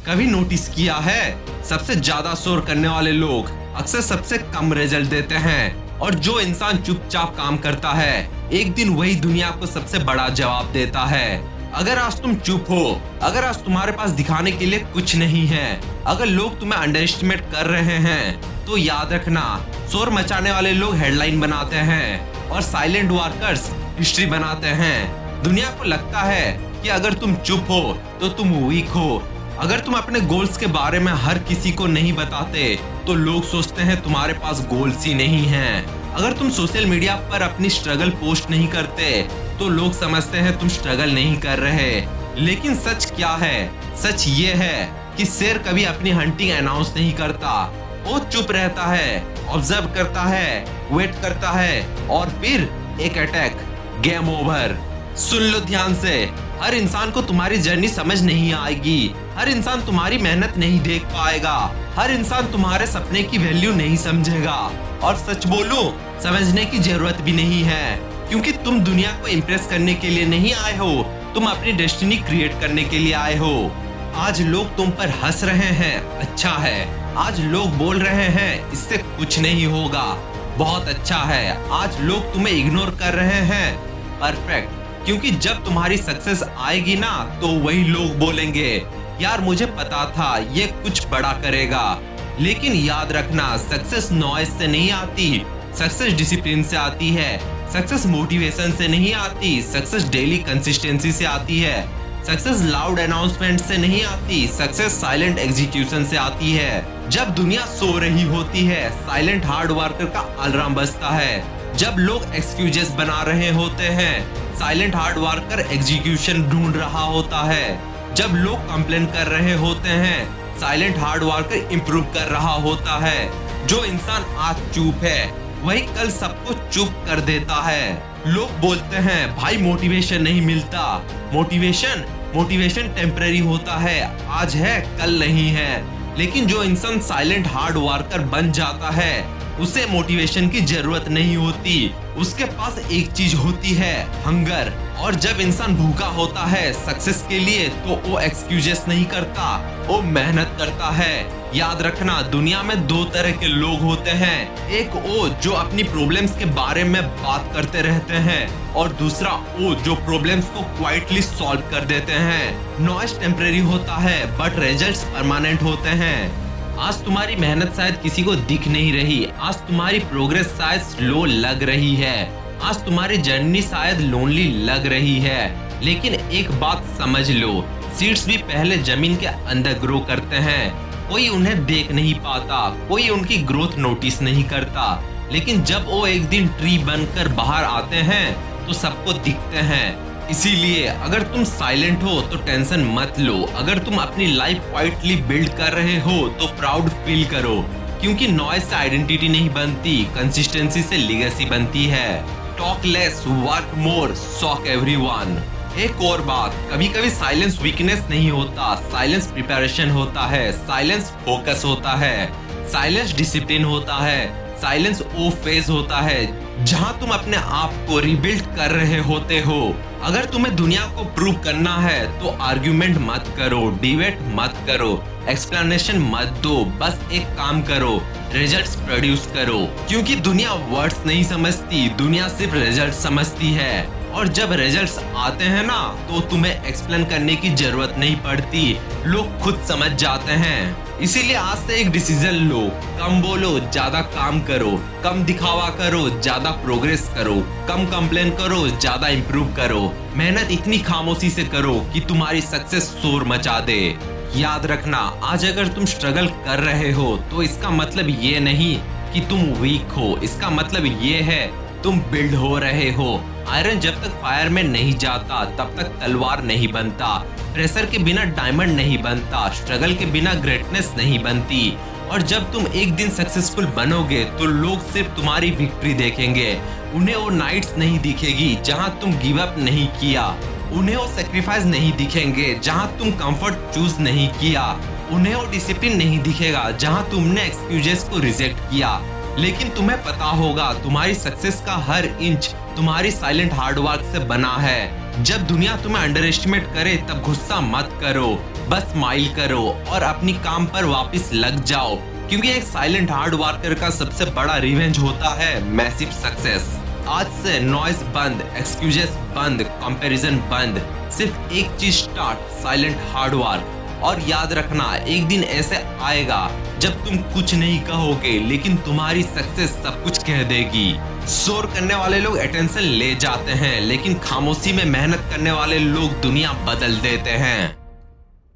कभी नोटिस किया है, सबसे ज्यादा शोर करने वाले लोग अक्सर सबसे कम रिजल्ट देते हैं, और जो इंसान चुपचाप काम करता है एक दिन वही दुनिया को सबसे बड़ा जवाब देता है। अगर आज तुम चुप हो, अगर आज तुम्हारे पास दिखाने के लिए कुछ नहीं है, अगर लोग तुम्हें अंडर एस्टिमेट कर रहे हैं, तो याद रखना, शोर मचाने वाले लोग हेडलाइन बनाते हैं और साइलेंट वर्कर्स हिस्ट्री बनाते हैं। दुनिया को लगता है कि अगर तुम चुप हो तो तुम वीक हो। अगर तुम अपने गोल्स के बारे में हर किसी को नहीं बताते तो लोग सोचते हैं तुम्हारे पास गोल्स ही नहीं हैं। अगर तुम सोशल मीडिया पर अपनी स्ट्रगल पोस्ट नहीं करते तो लोग समझते हैं तुम स्ट्रगल नहीं कर रहे। लेकिन सच क्या है? सच ये है कि शेर कभी अपनी हंटिंग अनाउंस नहीं करता। वो चुप रहता है, ऑब्जर्व करता है, वेट करता है, और फिर एक अटैक, गेम ओवर। सुन लो ध्यान से, हर इंसान को तुम्हारी जर्नी समझ नहीं आएगी, हर इंसान तुम्हारी मेहनत नहीं देख पाएगा, हर इंसान तुम्हारे सपने की वैल्यू नहीं समझेगा। और सच बोलूं, समझने की जरूरत भी नहीं है, क्योंकि तुम दुनिया को इम्प्रेस करने के लिए नहीं आए हो, तुम अपनी डेस्टिनी क्रिएट करने के लिए आए हो। आज लोग तुम पर हंस रहे हैं, अच्छा है। आज लोग बोल रहे हैं इससे कुछ नहीं होगा, बहुत अच्छा है। आज लोग तुम्हें इग्नोर कर रहे हैं, परफेक्ट। क्योंकि जब तुम्हारी सक्सेस आएगी ना तो वही लोग बोलेंगे, यार मुझे पता था ये कुछ बड़ा करेगा। लेकिन याद रखना, सक्सेस नॉइज से नहीं आती, सक्सेस डिसिप्लिन से आती है, सक्सेस मोटिवेशन से नहीं आती, सक्सेस डेली कंसिस्टेंसी से आती है, सक्सेस लाउड अनाउंसमेंट से नहीं आती, सक्सेस साइलेंट एग्जीक्यूशन से आती है। जब दुनिया सो रही होती है, साइलेंट हार्ड वर्कर का अलार्म बजता है। जब लोग एक्सक्यूजेस बना रहे होते हैं, साइलेंट हार्ड वर्कर एग्जीक्यूशन ढूंढ रहा होता है। जब लोग कंप्लेन कर रहे होते हैं, साइलेंट हार्ड वर्कर इंप्रूव कर रहा होता है। जो इंसान आज चुप है वही कल सबको चुप कर देता है। लोग बोलते हैं भाई मोटिवेशन नहीं मिलता। मोटिवेशन टेम्परेरी होता है, आज है कल नहीं है। लेकिन जो इंसान साइलेंट हार्ड वर्कर बन जाता है उसे मोटिवेशन की जरूरत नहीं होती, उसके पास एक चीज होती है, हंगर। और जब इंसान भूखा होता है सक्सेस के लिए तो वो एक्सक्यूजेस नहीं करता, वो मेहनत करता है। याद रखना, दुनिया में दो तरह के लोग होते हैं, एक वो जो अपनी प्रॉब्लम्स के बारे में बात करते रहते हैं, और दूसरा वो जो प्रॉब्लम्स को क्वाइटली सॉल्व कर देते हैं। नॉइज टेम्परेरी होता है बट रिजल्ट्स परमानेंट होते हैं। आज तुम्हारी मेहनत शायद किसी को दिख नहीं रही, आज तुम्हारी प्रोग्रेस शायद स्लो लग रही है, आज तुम्हारी जर्नी शायद लोनली लग रही है। लेकिन एक बात समझ लो, सीड्स भी पहले जमीन के अंदर ग्रो करते हैं। कोई उन्हें देख नहीं पाता, कोई उनकी ग्रोथ नोटिस नहीं करता, लेकिन जब वो एक दिन ट्री बनकर बाहर आते हैं तो सबको दिखते हैं। इसीलिए अगर तुम साइलेंट हो तो टेंशन मत लो, अगर तुम अपनी लाइफ क्वाइटली बिल्ड कर रहे हो तो प्राउड फील करो, क्योंकि नॉइज से आइडेंटिटी नहीं बनती, कंसिस्टेंसी से लीगेसी बनती है। Talk less, work more, shock everyone. एक और बात, कभी कभी साइलेंस वीकनेस नहीं होता, साइलेंस प्रिपरेशन होता है, साइलेंस फोकस होता है, साइलेंस डिसिप्लिन होता है, साइलेंस वो फेज होता है जहां तुम अपने आप को रिबिल्ड कर रहे होते हो। अगर तुम्हें दुनिया को प्रूव करना है तो आर्ग्यूमेंट मत करो, डिबेट मत करो, एक्सप्लेनेशन मत दो, बस एक काम करो, रिजल्ट्स प्रोड्यूस करो। क्योंकि दुनिया वर्ड्स नहीं समझती, दुनिया सिर्फ रिजल्ट समझती है। और जब रिजल्ट्स आते हैं ना तो तुम्हें एक्सप्लेन करने की जरूरत नहीं पड़ती, लोग खुद समझ जाते हैं। इसीलिए आज से एक डिसीजन लो, कम बोलो, ज्यादा काम करो, कम दिखावा करो, ज्यादा प्रोग्रेस करो, कम कंप्लेन करो, ज्यादा इंप्रूव करो। मेहनत इतनी खामोशी से करो कि तुम्हारी सक्सेस शोर मचा दे। याद रखना, आज अगर तुम स्ट्रगल कर रहे हो तो इसका मतलब ये नहीं कि तुम वीक हो, इसका मतलब ये है तुम बिल्ड हो रहे हो। आयरन जब तक फायर में नहीं जाता तब तक तलवार नहीं बनता, प्रेशर के बिना डायमंड नहीं बनता, स्ट्रगल के बिना ग्रेटनेस नहीं बनती। और जब तुम एक दिन सक्सेसफुल बनोगे तो लोग सिर्फ तुम्हारी विक्ट्री देखेंगे, उन्हें वो नाइट्स नहीं दिखेगी जहां तुम गिव अप नहीं किया, उन्हें वो सेक्रीफाइस नहीं दिखेंगे जहां तुम कंफर्ट चूज नहीं किया, उन्हें वो डिसिप्लिन नहीं दिखेगा जहां तुमने एक्सक्यूजेस को रिजेक्ट किया। लेकिन तुम्हें पता होगा तुम्हारी सक्सेस का हर इंच तुम्हारी साइलेंट हार्डवर्क से बना है। जब दुनिया तुम्हें अंडर एस्टिमेट करे तब गुस्सा मत करो, बस स्माइल करो और अपनी काम पर वापस लग जाओ, क्योंकि एक साइलेंट हार्ड वर्कर का सबसे बड़ा रिवेंज होता है मैसिव सक्सेस। आज से नॉइज बंद, एक्सक्यूजेस बंद, कंपैरिजन बंद, सिर्फ एक चीज स्टार्ट, साइलेंट हार्ड वर्क। और याद रखना, एक दिन ऐसे आएगा जब तुम कुछ नहीं कहोगे लेकिन तुम्हारी सक्सेस सब कुछ कह देगी। शोर करने वाले लोग अटेंशन ले जाते हैं, लेकिन खामोशी में मेहनत करने वाले लोग दुनिया बदल देते हैं।